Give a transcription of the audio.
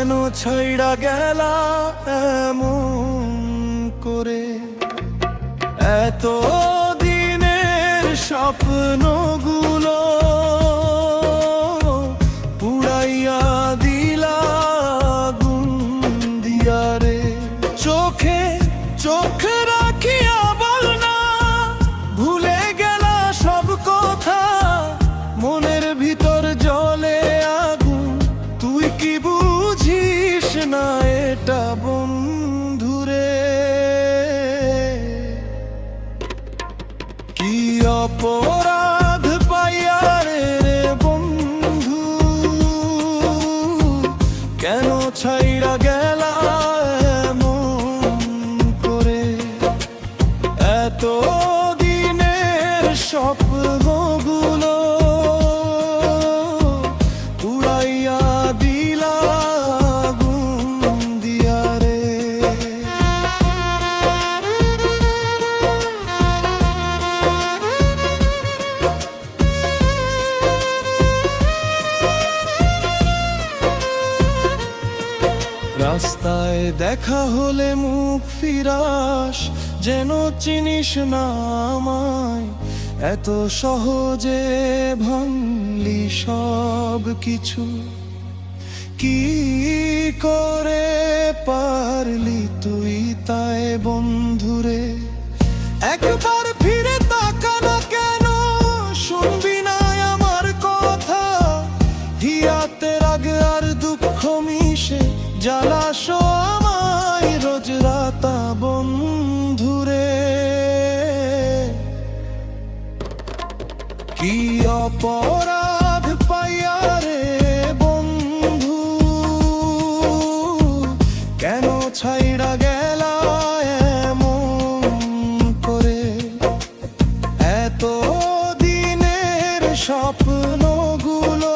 কেন ছাইড়া গেলা এমন করে? এত দিনের স্বপ্নগুলো পুড়াইয়া দিলা আগুন দিয়া রে। চোখে চোখ রাখিয়া বল না ভুলে গেলা সব কথা, মনের ভিতর জ্বলে আগুন, তুই কি বুঝিস না এটা বন্ধুরে? কি অপরাধ পাইয়া রে বন্ধু, কেন ছাইড়া গেলা এমন করে? এত দিনের স্বপ্নগুলো পুড়াইয়া দিলা আগুন দিয়া রে। রাস্তায় দেখা হলে মুখ ফিরাস, যেন চিনিস না আমায়। এত সহজে ভাঙলি সব কিছু, কি করে পারলি তুই তাই বন্ধুরে? একবার ফিরে তাকা না কেন, শুনবি না আমার কথা? হিয়াতে রাগ আর দুঃখ মিশে জ্বালাস আমায় রোজ রাতা বন্ধুরে। কি অপরাধ পাইয়া রে বন্ধু, কেন ছাইড়া গেলা এমন করে? এত দিনের স্বপ্নগুলো